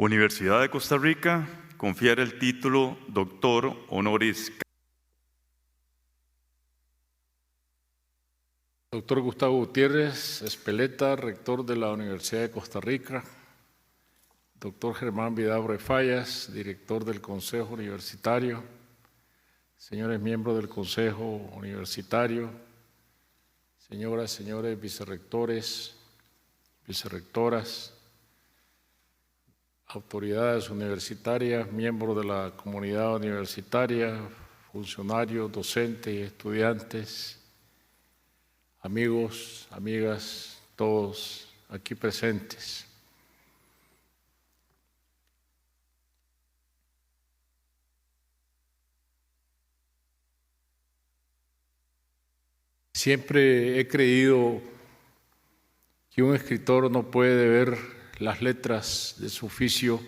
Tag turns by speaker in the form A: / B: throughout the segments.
A: Universidad de Costa Rica confiere el título Doctor Honoris Causa.
B: Doctor Gustavo Gutiérrez Espeleta, rector de la Universidad de Costa Rica. Doctor Germán Vidaurre Fallas, director del Consejo Universitario. Señores miembros del Consejo Universitario. Señoras, señores vicerrectores, vicerrectoras, autoridades universitarias, miembros de la comunidad universitaria, funcionarios, docentes y estudiantes, amigos, amigas, todos aquí presentes. Siempre he creído que un escritor no puede ver las letras de su oficio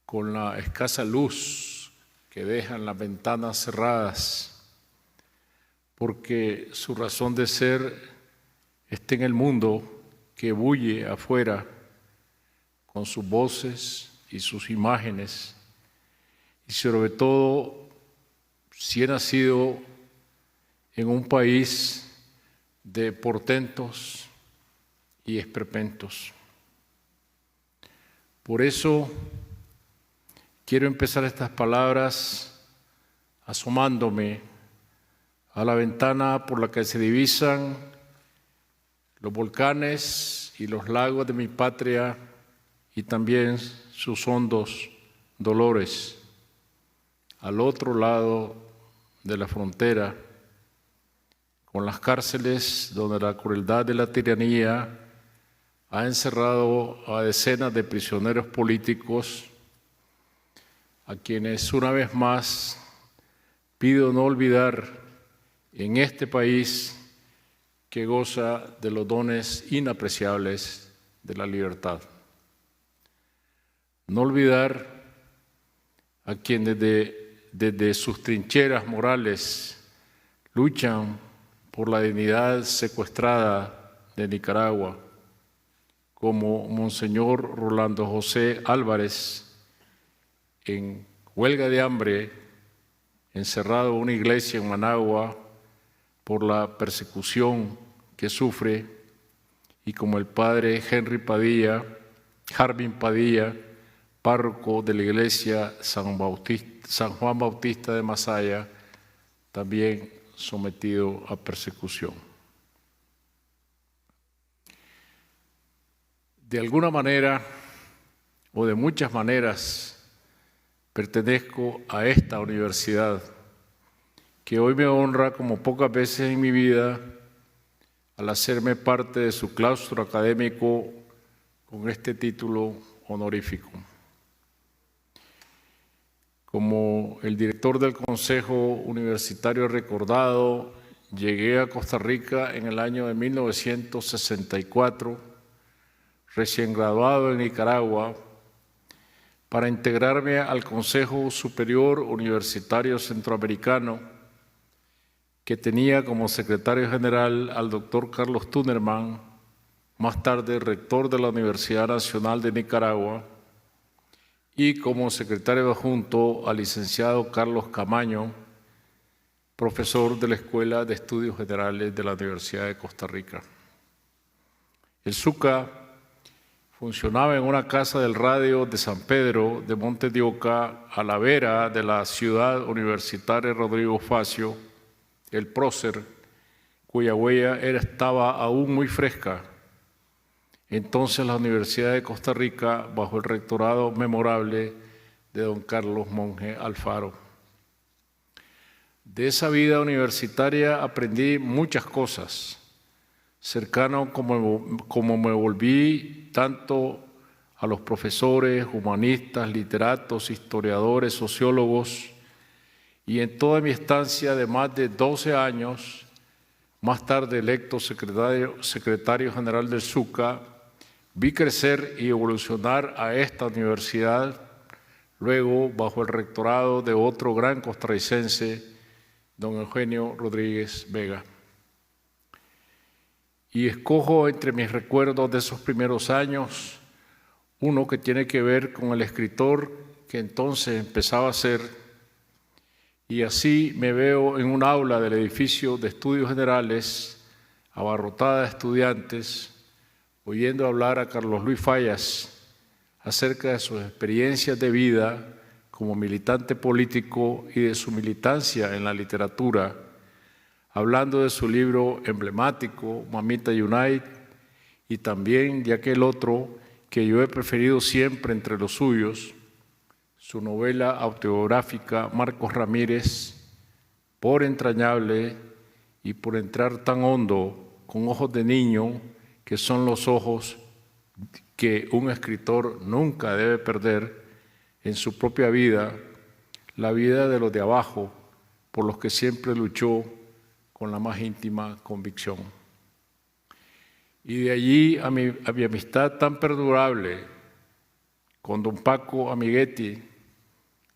B: con la escasa luz que dejan las ventanas cerradas, porque su razón de ser está en el mundo que bulle afuera con sus voces y sus imágenes, y sobre todo si he nacido en un país de portentos y esperpentos. Por eso quiero empezar estas palabras asomándome a la ventana por la que se divisan los volcanes y los lagos de mi patria y también sus hondos dolores al otro lado de la frontera, con las cárceles donde la crueldad de la tiranía ha encerrado a decenas de prisioneros políticos, a quienes una vez más pido no olvidar en este país que goza de los dones inapreciables de la libertad. No olvidar a quienes desde sus trincheras morales luchan por la dignidad secuestrada de Nicaragua, como Monseñor Rolando José Álvarez, en huelga de hambre, encerrado en una iglesia en Managua por la persecución que sufre, y como el padre Jarvin Padilla, párroco de la iglesia San Juan Bautista de Masaya, también sometido a persecución. De alguna manera, o de muchas maneras, pertenezco a esta universidad, que hoy me honra como pocas veces en mi vida al hacerme parte de su claustro académico con este título honorífico. Como el director del Consejo Universitario recordado, llegué a Costa Rica en el año de 1964, recién graduado en Nicaragua, para integrarme al Consejo Superior Universitario Centroamericano, que tenía como secretario general al doctor Carlos Tunerman, más tarde rector de la Universidad Nacional de Nicaragua, y como secretario adjunto al licenciado Carlos Camaño, profesor de la Escuela de Estudios Generales de la Universidad de Costa Rica. El SUCA funcionaba en una casa del radio de San Pedro de Montes de Oca, a la vera de la ciudad universitaria Rodrigo Facio, el prócer, cuya huella estaba aún muy fresca. Entonces la Universidad de Costa Rica, bajo el rectorado memorable de don Carlos Monge Alfaro. De esa vida universitaria aprendí muchas cosas, cercano como me volví tanto a los profesores, humanistas, literatos, historiadores, sociólogos, y en toda mi estancia de más de 12 años, más tarde electo secretario general del SUCA, vi crecer y evolucionar a esta universidad, luego bajo el rectorado de otro gran costarricense, don Eugenio Rodríguez Vega. Y escojo entre mis recuerdos de esos primeros años Uno que tiene que ver con el escritor que entonces empezaba a ser, y así me veo en un aula del edificio de estudios generales, abarrotada de estudiantes, oyendo hablar a Carlos Luis Fallas acerca de sus experiencias de vida como militante político y de su militancia en la literatura, hablando de su libro emblemático, Mamita Unite, y también de aquel otro que yo he preferido siempre entre los suyos, su novela autobiográfica Marcos Ramírez, por entrañable y por entrar tan hondo, con ojos de niño, que son los ojos que un escritor nunca debe perder en su propia vida, la vida de los de abajo, por los que siempre luchó con la más íntima convicción. Y de allí a mi amistad tan perdurable con don Paco Amiguetti,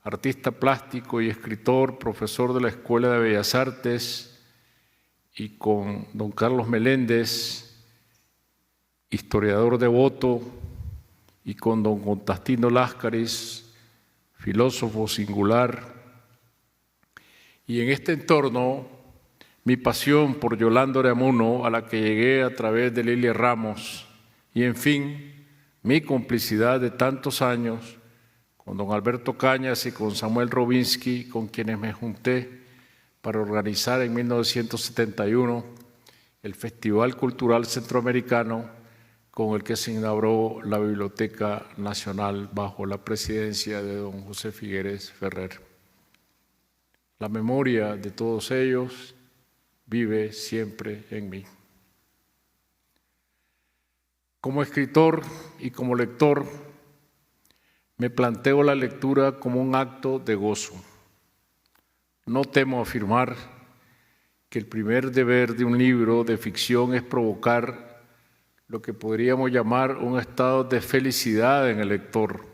B: artista plástico y escritor, profesor de la Escuela de Bellas Artes, y con don Carlos Meléndez, historiador devoto, y con don Constantino Láscaris, filósofo singular. Y en este entorno, mi pasión por Yolanda Oreamuno, a la que llegué a través de Lilia Ramos, y en fin, mi complicidad de tantos años con don Alberto Cañas y con Samuel Robinsky, con quienes me junté para organizar en 1971 el Festival Cultural Centroamericano, con el que se inauguró la Biblioteca Nacional bajo la presidencia de don José Figueres Ferrer. La memoria de todos ellos vive siempre en mí. Como escritor y como lector, me planteo la lectura como un acto de gozo. No temo afirmar que el primer deber de un libro de ficción es provocar lo que podríamos llamar un estado de felicidad en el lector.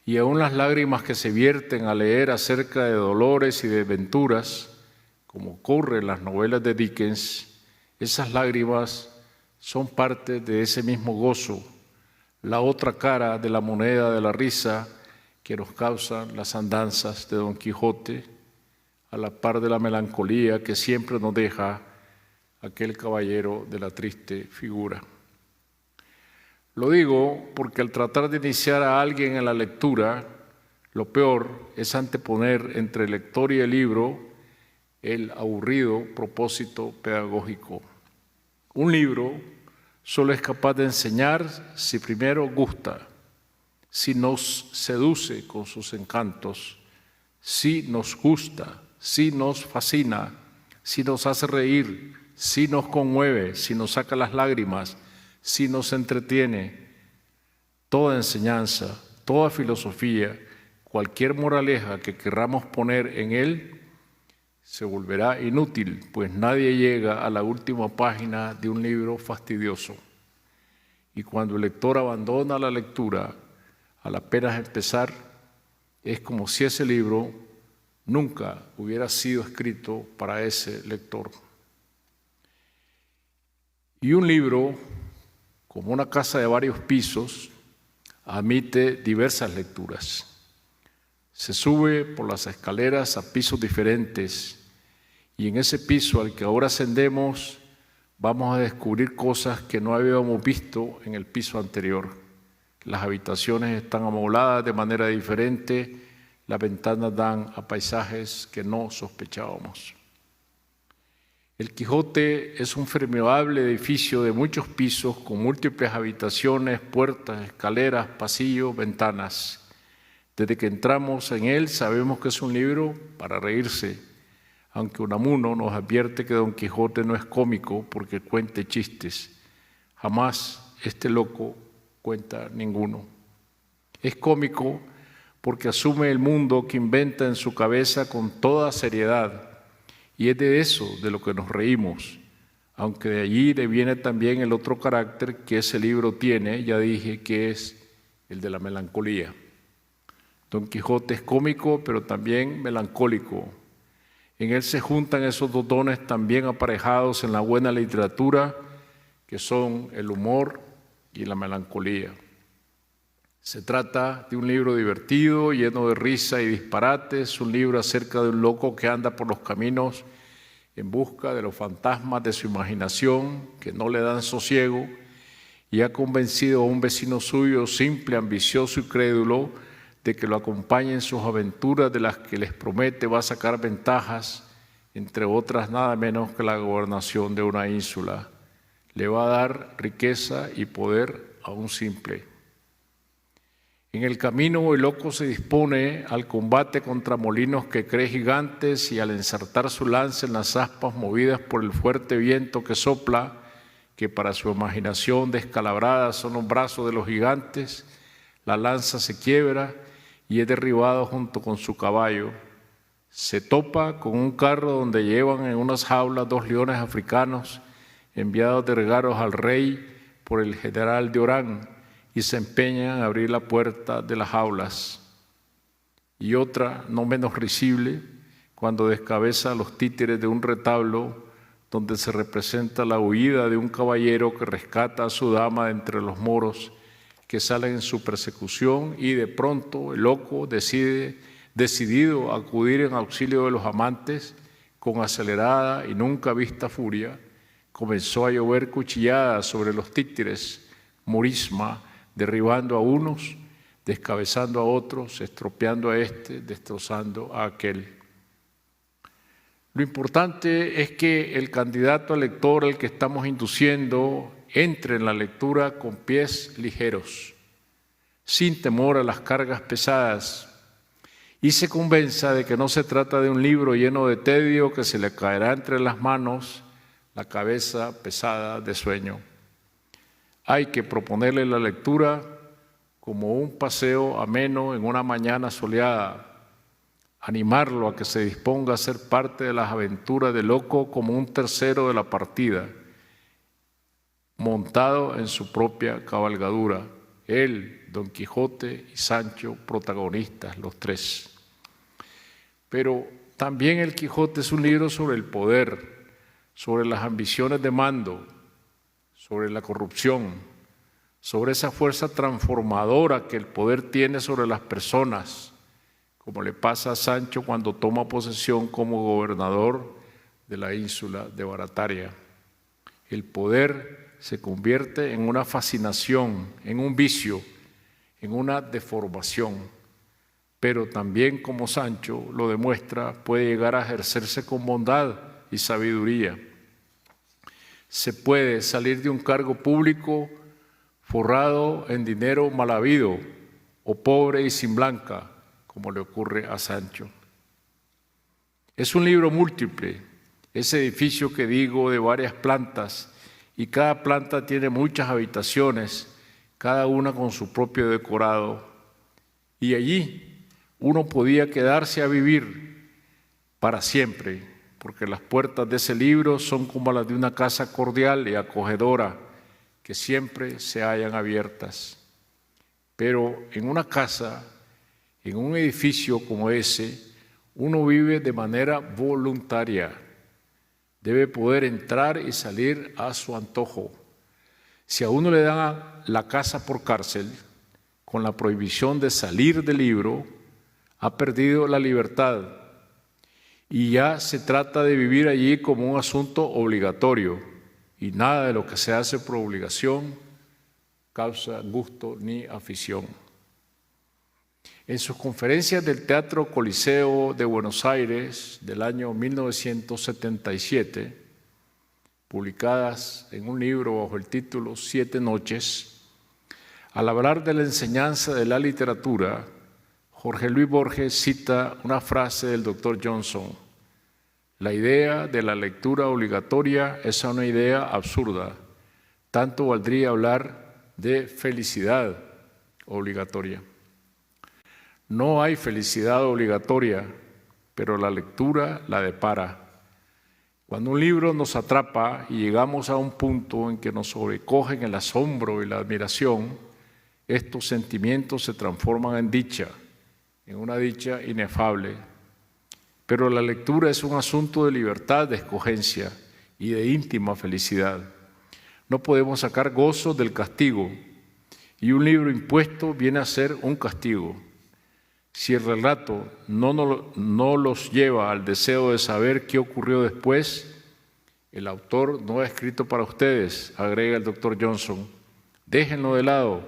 B: Y aún las lágrimas que se vierten al leer acerca de dolores y desventuras, como ocurre en las novelas de Dickens, esas lágrimas son parte de ese mismo gozo, la otra cara de la moneda de la risa que nos causan las andanzas de Don Quijote, a la par de la melancolía que siempre nos deja aquel caballero de la triste figura. Lo digo porque al tratar de iniciar a alguien en la lectura, lo peor es anteponer entre el lector y el libro el aburrido propósito pedagógico. Un libro solo es capaz de enseñar si primero gusta, si nos seduce con sus encantos, si nos gusta, si nos fascina, si nos hace reír, si nos conmueve, si nos saca las lágrimas, si nos entretiene. Toda enseñanza, toda filosofía, cualquier moraleja que querramos poner en él, se volverá inútil, pues nadie llega a la última página de un libro fastidioso. Y cuando el lector abandona la lectura al apenas empezar, es como si ese libro nunca hubiera sido escrito para ese lector. Y un libro, como una casa de varios pisos, admite diversas lecturas. Se sube por las escaleras a pisos diferentes y en ese piso al que ahora ascendemos vamos a descubrir cosas que no habíamos visto en el piso anterior. Las habitaciones están amobladas de manera diferente, las ventanas dan a paisajes que no sospechábamos. El Quijote es un formidable edificio de muchos pisos con múltiples habitaciones, puertas, escaleras, pasillos, ventanas. Desde que entramos en él sabemos que es un libro para reírse, aunque Unamuno nos advierte que Don Quijote no es cómico porque cuente chistes. Jamás este loco cuenta ninguno. Es cómico porque asume el mundo que inventa en su cabeza con toda seriedad, y es de eso de lo que nos reímos, aunque de allí le viene también el otro carácter que ese libro tiene, ya dije, que es el de la melancolía. Don Quijote es cómico, pero también melancólico. En él se juntan esos dos dones también aparejados en la buena literatura, que son el humor y la melancolía. Se trata de un libro divertido, lleno de risa y disparates, un libro acerca de un loco que anda por los caminos en busca de los fantasmas de su imaginación que no le dan sosiego, y ha convencido a un vecino suyo, simple, ambicioso y crédulo, de que lo acompañe en sus aventuras, de las que les promete va a sacar ventajas, entre otras nada menos que la gobernación de una ínsula. Le va a dar riqueza y poder a un simple. En el camino el loco se dispone al combate contra molinos que cree gigantes, y al ensartar su lanza en las aspas movidas por el fuerte viento que sopla, que para su imaginación descalabrada son los brazos de los gigantes, la lanza se quiebra y es derribado junto con su caballo. Se topa con un carro donde llevan en unas jaulas 2 leones africanos enviados de regalos al rey por el general de Orán, y se empeñan en abrir la puerta de las jaulas. Y otra, no menos risible, cuando descabeza a los títeres de un retablo donde se representa la huida de un caballero que rescata a su dama de entre los moros que salen en su persecución, y de pronto el loco decidido a acudir en auxilio de los amantes, con acelerada y nunca vista furia, comenzó a llover cuchilladas sobre los títeres, morisma, derribando a unos, descabezando a otros, estropeando a este, destrozando a aquel. Lo importante es que el candidato al lector al que estamos induciendo entre en la lectura con pies ligeros, sin temor a las cargas pesadas, y se convenza de que no se trata de un libro lleno de tedio que se le caerá entre las manos la cabeza pesada de sueño. Hay que proponerle la lectura como un paseo ameno en una mañana soleada, animarlo a que se disponga a ser parte de las aventuras del loco como un tercero de la partida, montado en su propia cabalgadura, él, Don Quijote y Sancho, protagonistas, los 3. Pero también el Quijote es un libro sobre el poder, sobre las ambiciones de mando, sobre la corrupción, sobre esa fuerza transformadora que el poder tiene sobre las personas, como le pasa a Sancho cuando toma posesión como gobernador de la ínsula de Barataria. El poder se convierte en una fascinación, en un vicio, en una deformación, pero también, como Sancho lo demuestra, puede llegar a ejercerse con bondad y sabiduría. Se puede salir de un cargo público forrado en dinero mal habido, o pobre y sin blanca, como le ocurre a Sancho. Es un libro múltiple, ese edificio que digo de varias plantas, y cada planta tiene muchas habitaciones, cada una con su propio decorado, y allí uno podía quedarse a vivir para siempre, porque las puertas de ese libro son como las de una casa cordial y acogedora, que siempre se hallan abiertas. Pero en una casa, en un edificio como ese, uno vive de manera voluntaria. Debe poder entrar y salir a su antojo. Si a uno le dan la casa por cárcel, con la prohibición de salir del libro, ha perdido la libertad, y ya se trata de vivir allí como un asunto obligatorio, y nada de lo que se hace por obligación causa gusto ni afición. En sus conferencias del Teatro Coliseo de Buenos Aires del año 1977, publicadas en un libro bajo el título 7 noches, al hablar de la enseñanza de la literatura, Jorge Luis Borges cita una frase del Dr. Johnson: la idea de la lectura obligatoria es una idea absurda, tanto valdría hablar de felicidad obligatoria. No hay felicidad obligatoria, pero la lectura la depara. Cuando un libro nos atrapa y llegamos a un punto en que nos sobrecogen el asombro y la admiración, estos sentimientos se transforman en dicha, en una dicha inefable. Pero la lectura es un asunto de libertad de escogencia y de íntima felicidad. No podemos sacar gozo del castigo, y un libro impuesto viene a ser un castigo. Si el relato no los lleva al deseo de saber qué ocurrió después, el autor no ha escrito para ustedes, agrega el doctor Johnson. Déjenlo de lado,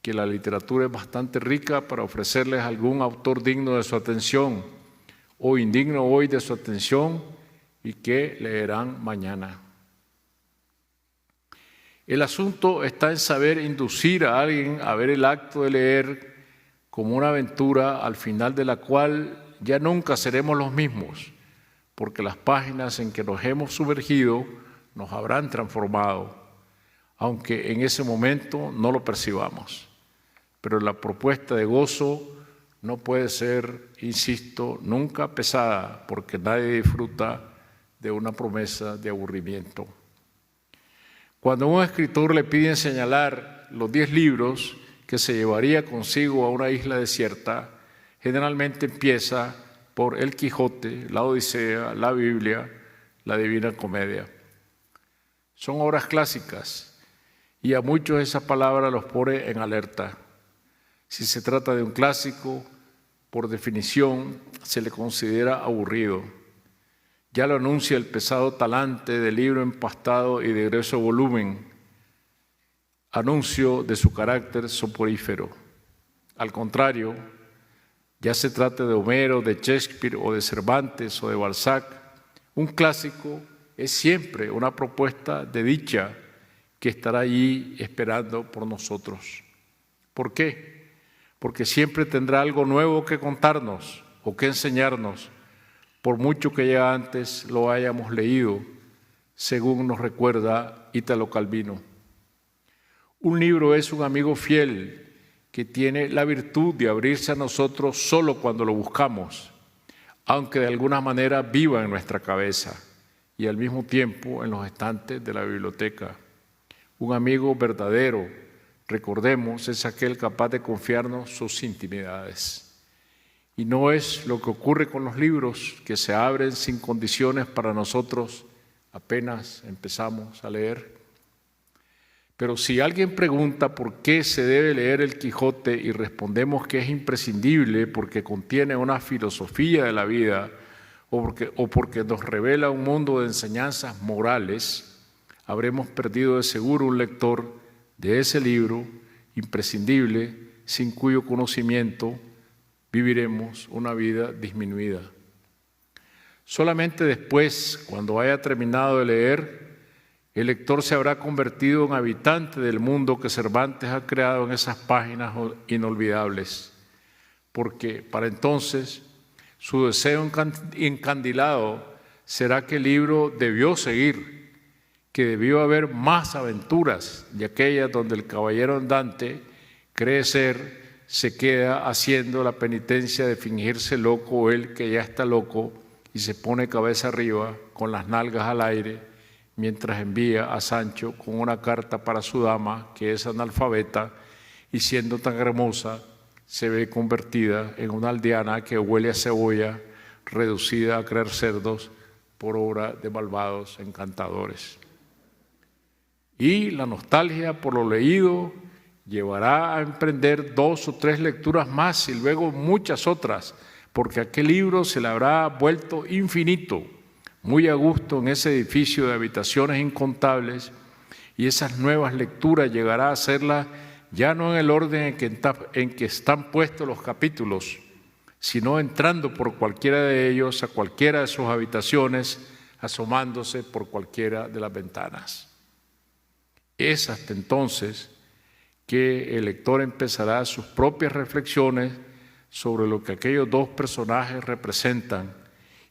B: que la literatura es bastante rica para ofrecerles algún autor digno de su atención o indigno hoy de su atención y que leerán mañana. El asunto está en saber inducir a alguien a ver el acto de leer como una aventura al final de la cual ya nunca seremos los mismos, porque las páginas en que nos hemos sumergido nos habrán transformado, aunque en ese momento no lo percibamos. Pero la propuesta de gozo no puede ser, insisto, nunca pesada, porque nadie disfruta de una promesa de aburrimiento. Cuando a un escritor le piden señalar los 10 libros que se llevaría consigo a una isla desierta, generalmente empieza por El Quijote, la Odisea, la Biblia, la Divina Comedia. Son obras clásicas y a muchos esa palabra los pone en alerta. Si se trata de un clásico, por definición, se le considera aburrido. Ya lo anuncia el pesado talante del libro empastado y de grueso volumen, anuncio de su carácter soporífero. Al contrario, ya se trate de Homero, de Shakespeare o de Cervantes o de Balzac, un clásico es siempre una propuesta de dicha que estará allí esperando por nosotros. ¿Por qué? Porque siempre tendrá algo nuevo que contarnos o que enseñarnos, por mucho que ya antes lo hayamos leído, según nos recuerda Ítalo Calvino. Un libro es un amigo fiel que tiene la virtud de abrirse a nosotros solo cuando lo buscamos, aunque de alguna manera viva en nuestra cabeza y al mismo tiempo en los estantes de la biblioteca. Un amigo verdadero, recordemos, es aquel capaz de confiarnos sus intimidades. Y no es lo que ocurre con los libros que se abren sin condiciones para nosotros apenas empezamos a leer. Pero si alguien pregunta por qué se debe leer El Quijote y respondemos que es imprescindible porque contiene una filosofía de la vida o porque nos revela un mundo de enseñanzas morales, habremos perdido de seguro un lector de ese libro imprescindible sin cuyo conocimiento viviremos una vida disminuida. Solamente después, cuando haya terminado de leer, el lector se habrá convertido en habitante del mundo que Cervantes ha creado en esas páginas inolvidables, porque para entonces su deseo encandilado será que el libro debió seguir, que debió haber más aventuras de aquellas donde el caballero andante cree ser, se queda haciendo la penitencia de fingirse loco o él que ya está loco y se pone cabeza arriba con las nalgas al aire mientras envía a Sancho con una carta para su dama que es analfabeta y siendo tan hermosa se ve convertida en una aldeana que huele a cebolla reducida a criar cerdos por obra de malvados encantadores. Y la nostalgia por lo leído llevará a emprender 2 o 3 lecturas más y luego muchas otras, porque aquel libro se le habrá vuelto infinito, muy a gusto en ese edificio de habitaciones incontables, y esas nuevas lecturas llegará a hacerlas ya no en el orden en que están puestos los capítulos, sino entrando por cualquiera de ellos a cualquiera de sus habitaciones, asomándose por cualquiera de las ventanas. Es hasta entonces que el lector empezará sus propias reflexiones sobre lo que aquellos 2 personajes representan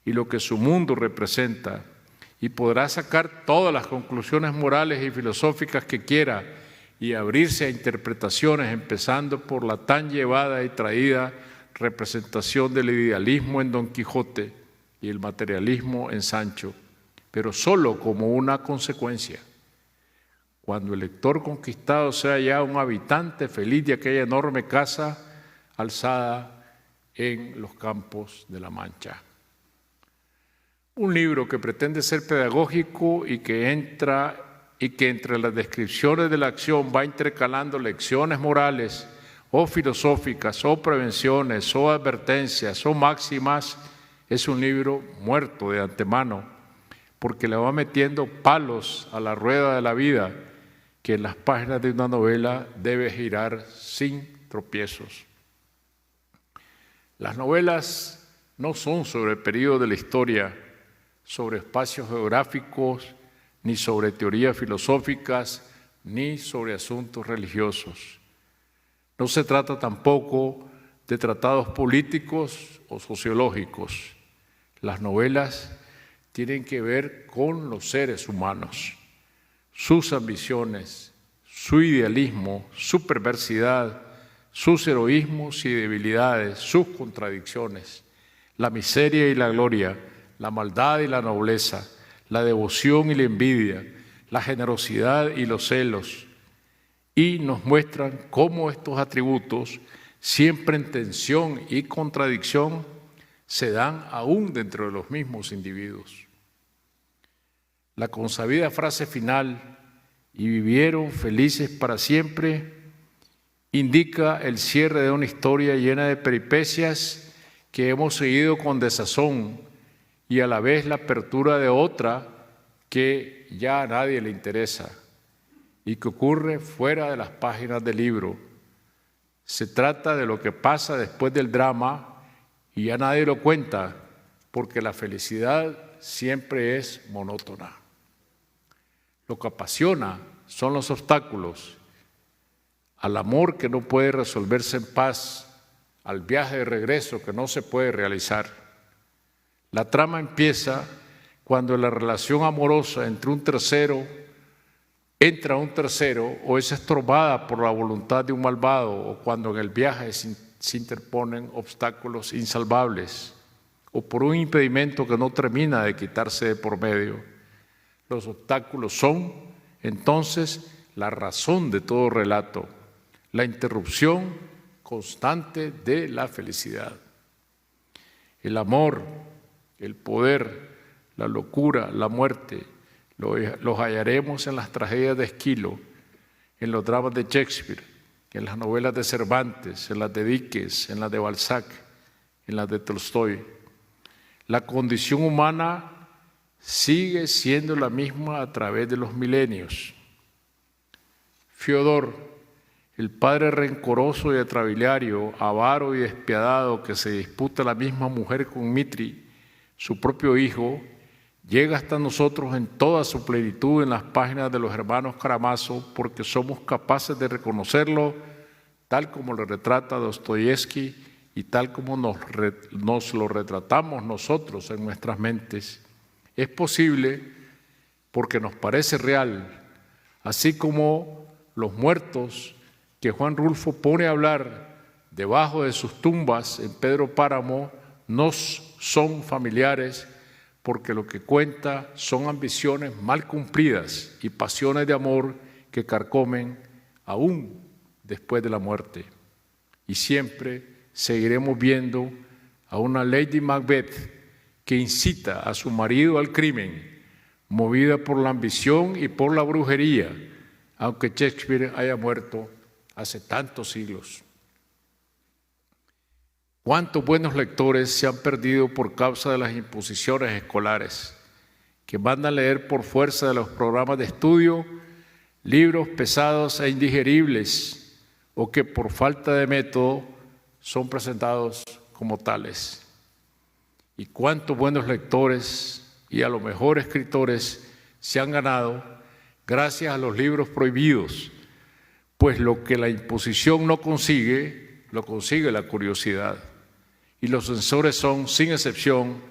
B: y lo que su mundo representa, y podrá sacar todas las conclusiones morales y filosóficas que quiera y abrirse a interpretaciones, empezando por la tan llevada y traída representación del idealismo en Don Quijote y el materialismo en Sancho, pero solo como una consecuencia. Cuando el lector conquistado sea ya un habitante feliz de aquella enorme casa alzada en los campos de la Mancha. Un libro que pretende ser pedagógico y que entra y que entre las descripciones de la acción va intercalando lecciones morales o filosóficas o prevenciones o advertencias o máximas, es un libro muerto de antemano, porque le va metiendo palos a la rueda de la vida que en las páginas de una novela debe girar sin tropiezos. Las novelas no son sobre el periodo de la historia, sobre espacios geográficos, ni sobre teorías filosóficas, ni sobre asuntos religiosos. No se trata tampoco de tratados políticos o sociológicos. Las novelas tienen que ver con los seres humanos, sus ambiciones, su idealismo, su perversidad, sus heroísmos y debilidades, sus contradicciones, la miseria y la gloria, la maldad y la nobleza, la devoción y la envidia, la generosidad y los celos, y nos muestran cómo estos atributos, siempre en tensión y contradicción, se dan aún dentro de los mismos individuos. La consabida frase final, y vivieron felices para siempre, indica el cierre de una historia llena de peripecias que hemos seguido con desazón y a la vez la apertura de otra que ya a nadie le interesa y que ocurre fuera de las páginas del libro. Se trata de lo que pasa después del drama y ya nadie lo cuenta, porque la felicidad siempre es monótona. Lo que apasiona son los obstáculos, al amor que no puede resolverse en paz, al viaje de regreso que no se puede realizar. La trama empieza cuando la relación amorosa entra un tercero o es estorbada por la voluntad de un malvado, o cuando en el viaje se interponen obstáculos insalvables o por un impedimento que no termina de quitarse de por medio. Los obstáculos son, entonces, la razón de todo relato, la interrupción constante de la felicidad. El amor, el poder, la locura, la muerte, los hallaremos en las tragedias de Esquilo, en los dramas de Shakespeare, en las novelas de Cervantes, en las de Dickens, en las de Balzac, en las de Tolstoy. La condición humana sigue siendo la misma a través de los milenios. Fiodor, el padre rencoroso y atrabiliario, avaro y despiadado que se disputa la misma mujer con Mitri, su propio hijo, llega hasta nosotros en toda su plenitud en las páginas de los hermanos Karamazov, porque somos capaces de reconocerlo tal como lo retrata Dostoyevsky y tal como nos lo retratamos nosotros en nuestras mentes. Es posible porque nos parece real, así como los muertos que Juan Rulfo pone a hablar debajo de sus tumbas en Pedro Páramo nos son familiares, porque lo que cuenta son ambiciones mal cumplidas y pasiones de amor que carcomen aún después de la muerte. Y siempre seguiremos viendo a una Lady Macbeth que incita a su marido al crimen, movida por la ambición y por la brujería, aunque Shakespeare haya muerto hace tantos siglos. ¿Cuántos buenos lectores se han perdido por causa de las imposiciones escolares, que mandan leer por fuerza de los programas de estudio libros pesados e indigeribles, o que por falta de método son presentados como tales? ¿Y cuántos buenos lectores y a lo mejor escritores se han ganado gracias a los libros prohibidos? Pues lo que la imposición no consigue, lo consigue la curiosidad. Y los censores son, sin excepción,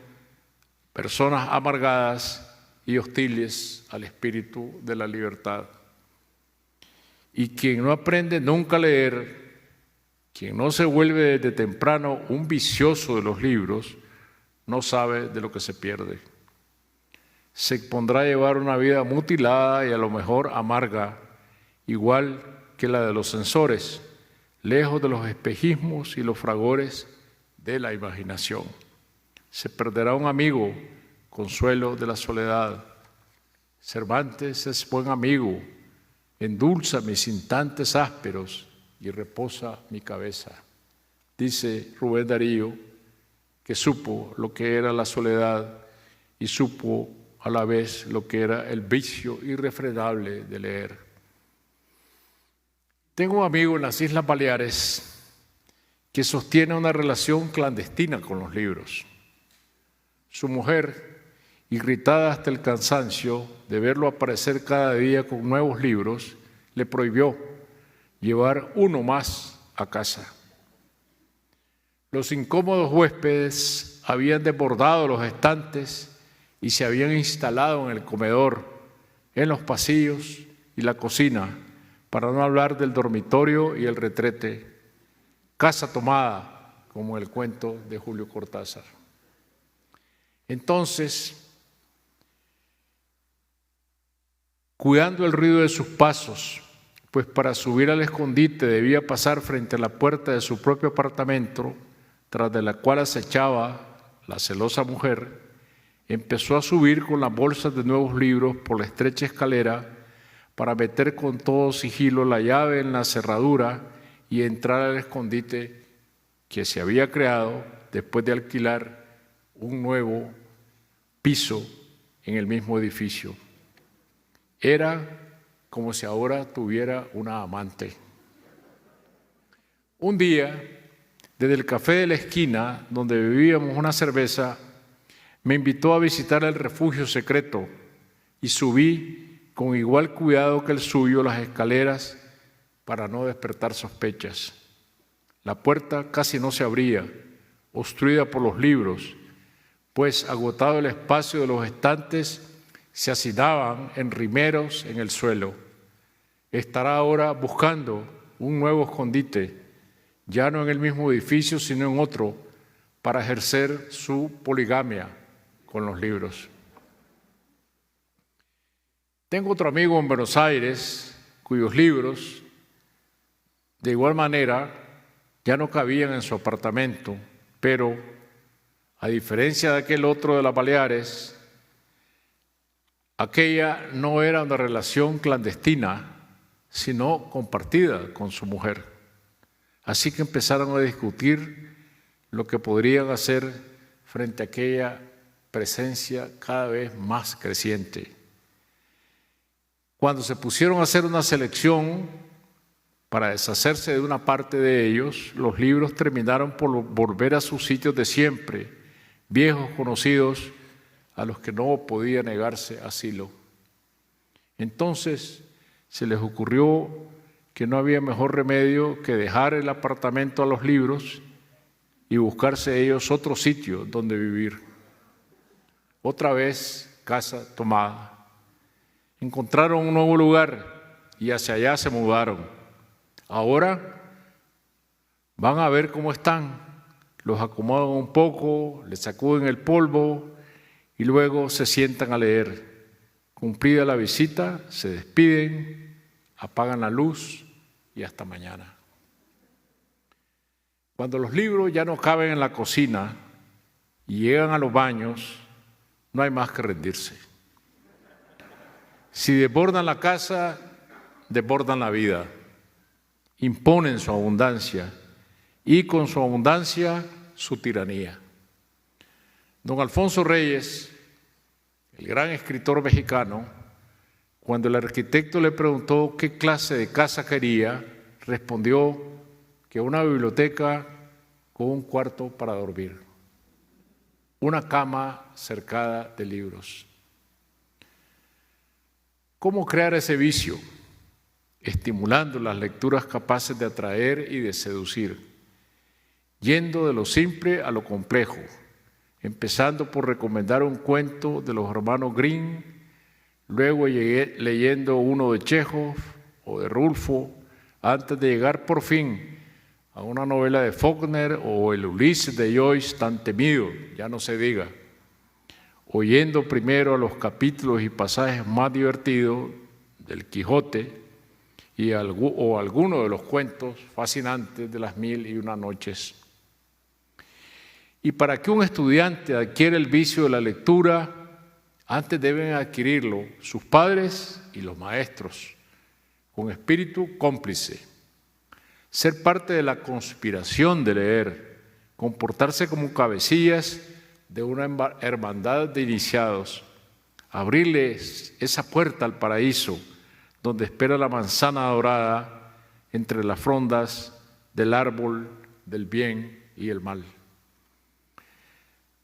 B: personas amargadas y hostiles al espíritu de la libertad. Y quien no aprende nunca a leer, quien no se vuelve desde temprano un vicioso de los libros, no sabe de lo que se pierde. Se pondrá a llevar una vida mutilada y a lo mejor amarga, igual que la de los censores, lejos de los espejismos y los fragores de la imaginación. Se perderá un amigo, consuelo de la soledad, Cervantes es buen amigo, endulza mis instantes ásperos y reposa mi cabeza. Dice Rubén Darío, que supo lo que era la soledad y supo a la vez lo que era el vicio irrefrenable de leer. Tengo un amigo en las Islas Baleares que sostiene una relación clandestina con los libros. Su mujer, irritada hasta el cansancio de verlo aparecer cada día con nuevos libros, le prohibió llevar uno más a casa. Los incómodos huéspedes habían desbordado los estantes y se habían instalado en el comedor, en los pasillos y la cocina, para no hablar del dormitorio y el retrete, casa tomada, como el cuento de Julio Cortázar. Entonces, cuidando el ruido de sus pasos, pues para subir al escondite debía pasar frente a la puerta de su propio apartamento, tras de la cual acechaba la celosa mujer, empezó a subir con las bolsas de nuevos libros por la estrecha escalera para meter con todo sigilo la llave en la cerradura y entrar al escondite que se había creado después de alquilar un nuevo piso en el mismo edificio. Era como si ahora tuviera una amante. Un día, desde el café de la esquina, donde bebíamos una cerveza, me invitó a visitar el refugio secreto y subí con igual cuidado que el suyo las escaleras para no despertar sospechas. La puerta casi no se abría, obstruida por los libros, pues agotado el espacio de los estantes, se hacinaban en rimeros en el suelo. Estará ahora buscando un nuevo escondite, ya no en el mismo edificio, sino en otro, para ejercer su poligamia con los libros. Tengo otro amigo en Buenos Aires, cuyos libros, de igual manera, ya no cabían en su apartamento, pero, a diferencia de aquel otro de las Baleares, aquella no era una relación clandestina, sino compartida con su mujer. Así que empezaron a discutir lo que podrían hacer frente a aquella presencia cada vez más creciente. Cuando se pusieron a hacer una selección para deshacerse de una parte de ellos, los libros terminaron por volver a sus sitios de siempre, viejos conocidos a los que no podía negarse asilo. Entonces se les ocurrió que no había mejor remedio que dejar el apartamento a los libros y buscarse ellos otro sitio donde vivir. Otra vez, casa tomada. Encontraron un nuevo lugar y hacia allá se mudaron. Ahora van a ver cómo están. Los acomodan un poco, les sacuden el polvo y luego se sientan a leer. Cumplida la visita, se despiden, apagan la luz y hasta mañana. Cuando los libros ya no caben en la cocina y llegan a los baños, no hay más que rendirse. Si desbordan la casa, desbordan la vida, imponen su abundancia y con su abundancia su tiranía. Don Alfonso Reyes, el gran escritor mexicano, cuando el arquitecto le preguntó qué clase de casa quería, respondió que una biblioteca con un cuarto para dormir, una cama cercada de libros. ¿Cómo crear ese vicio? Estimulando las lecturas capaces de atraer y de seducir, yendo de lo simple a lo complejo, empezando por recomendar un cuento de los hermanos Grimm, luego leyendo uno de Chekhov o de Rulfo, antes de llegar por fin a una novela de Faulkner o el Ulises de Joyce tan temido, ya no se diga, oyendo primero a los capítulos y pasajes más divertidos del Quijote o alguno de los cuentos fascinantes de las 1001 noches. Y para que un estudiante adquiera el vicio de la lectura, Antes deben adquirirlo sus padres y los maestros, con espíritu cómplice. Ser parte de la conspiración de leer, comportarse como cabecillas de una hermandad de iniciados, abrirles esa puerta al paraíso donde espera la manzana dorada entre las frondas del árbol del bien y el mal.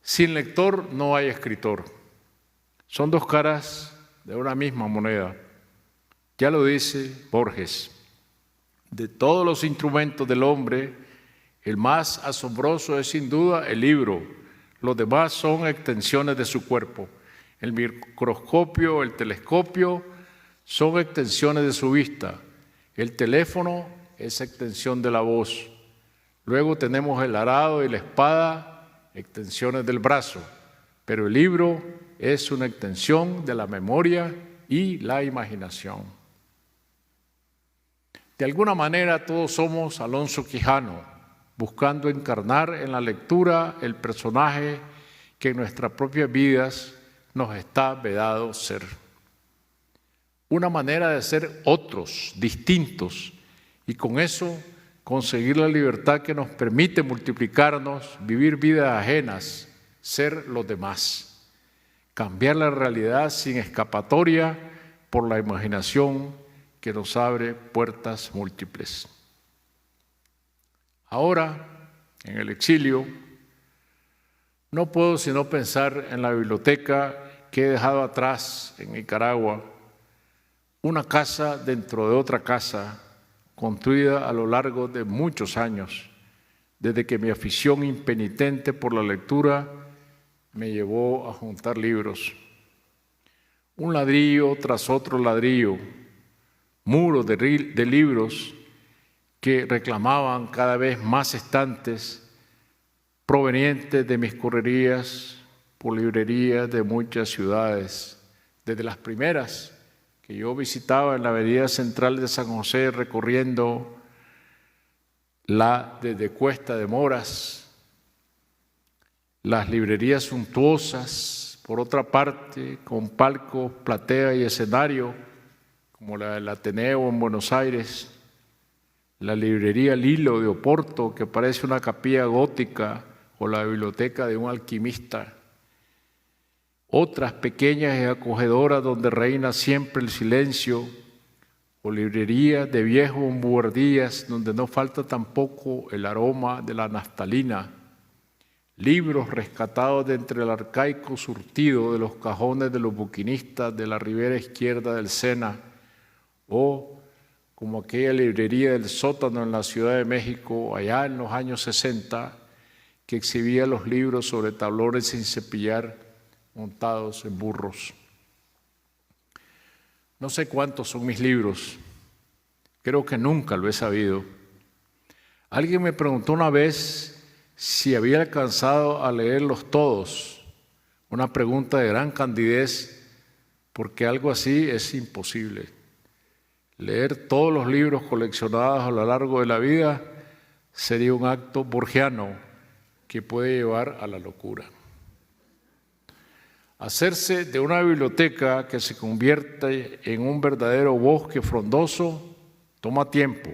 B: Sin lector no hay escritor. Son dos caras de una misma moneda. Ya lo dice Borges. De todos los instrumentos del hombre, el más asombroso es sin duda el libro. Los demás son extensiones de su cuerpo. El microscopio, el telescopio son extensiones de su vista. El teléfono es extensión de la voz. Luego tenemos el arado y la espada, extensiones del brazo. Pero el libro es una extensión de la memoria y la imaginación. De alguna manera todos somos Alonso Quijano, buscando encarnar en la lectura el personaje que en nuestras propias vidas nos está vedado ser. Una manera de ser otros, distintos, y con eso conseguir la libertad que nos permite multiplicarnos, vivir vidas ajenas, ser los demás. Cambiar la realidad sin escapatoria por la imaginación que nos abre puertas múltiples. Ahora, en el exilio, no puedo sino pensar en la biblioteca que he dejado atrás en Nicaragua, una casa dentro de otra casa, construida a lo largo de muchos años, desde que mi afición impenitente por la lectura me llevó a juntar libros. Un ladrillo tras otro ladrillo, muros de libros que reclamaban cada vez más estantes provenientes de mis correrías por librerías de muchas ciudades, desde las primeras que yo visitaba en la avenida central de San José, recorriendo desde Cuesta de Moras, las librerías suntuosas, por otra parte, con palcos, platea y escenario, como la del Ateneo en Buenos Aires, la librería Lilo de Oporto, que parece una capilla gótica, o la biblioteca de un alquimista, otras pequeñas y acogedoras donde reina siempre el silencio, o librerías de viejos buhardillas donde no falta tampoco el aroma de la naftalina, libros rescatados de entre el arcaico surtido de los cajones de los buquinistas de la ribera izquierda del Sena, o como aquella librería del sótano en la Ciudad de México, allá en los años 60, que exhibía los libros sobre tablones sin cepillar, montados en burros. No sé cuántos son mis libros, creo que nunca lo he sabido. Alguien me preguntó una vez si había alcanzado a leerlos todos, una pregunta de gran candidez, porque algo así es imposible. Leer todos los libros coleccionados a lo largo de la vida sería un acto borgiano que puede llevar a la locura. Hacerse de una biblioteca que se convierte en un verdadero bosque frondoso toma tiempo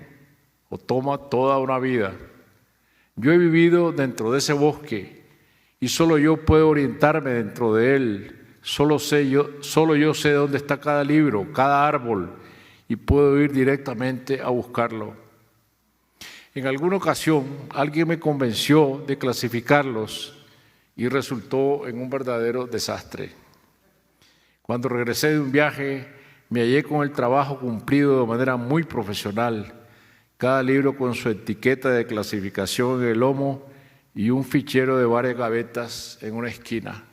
B: o toma toda una vida. Yo he vivido dentro de ese bosque y solo yo puedo orientarme dentro de él. Solo yo sé dónde está cada libro, cada árbol, y puedo ir directamente a buscarlo. En alguna ocasión alguien me convenció de clasificarlos y resultó en un verdadero desastre. Cuando regresé de un viaje me hallé con el trabajo cumplido de manera muy profesional, cada libro con su etiqueta de clasificación en el lomo y un fichero de varias gavetas en una esquina.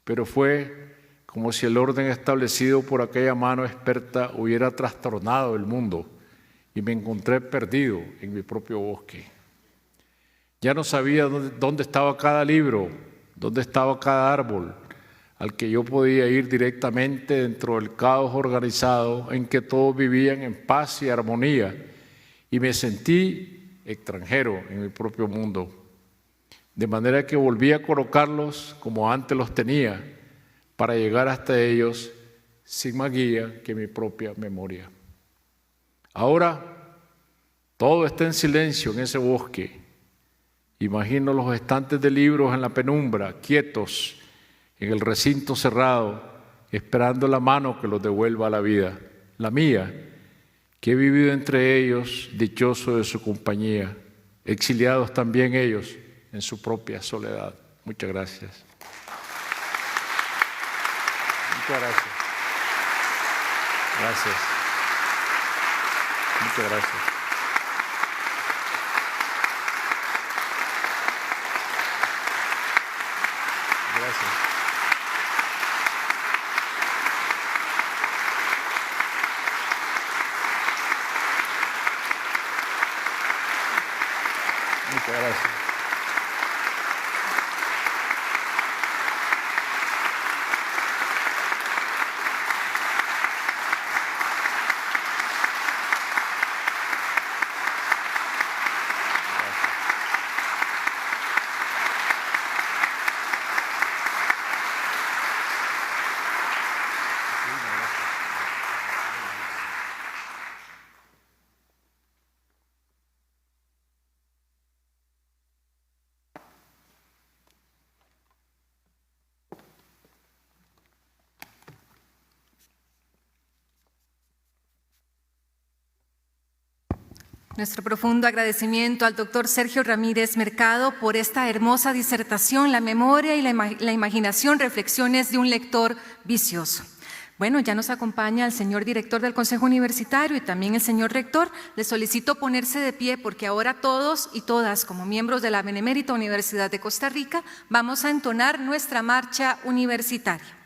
B: Pero fue como si el orden establecido por aquella mano experta hubiera trastornado el mundo y me encontré perdido en mi propio bosque. Ya no sabía dónde estaba cada libro, dónde estaba cada árbol, al que yo podía ir directamente dentro del caos organizado en que todos vivían en paz y armonía, y me sentí extranjero en mi propio mundo. De manera que volví a colocarlos como antes los tenía, para llegar hasta ellos sin más guía que mi propia memoria. Ahora, todo está en silencio en ese bosque. Imagino los estantes de libros en la penumbra, quietos, en el recinto cerrado, esperando la mano que los devuelva a la vida, la mía, que he vivido entre ellos, dichoso de su compañía, exiliados también ellos en su propia soledad. Muchas gracias. Muchas gracias. Gracias. Muchas gracias. Gracias. Muchas gracias.
C: Nuestro profundo agradecimiento al doctor Sergio Ramírez Mercado por esta hermosa disertación, La memoria y la imaginación, reflexiones de un lector vicioso. Bueno, ya nos acompaña el señor director del Consejo Universitario y también el señor rector. Les solicito ponerse de pie porque ahora todos y todas, como miembros de la Benemérita Universidad de Costa Rica, vamos a entonar nuestra marcha universitaria.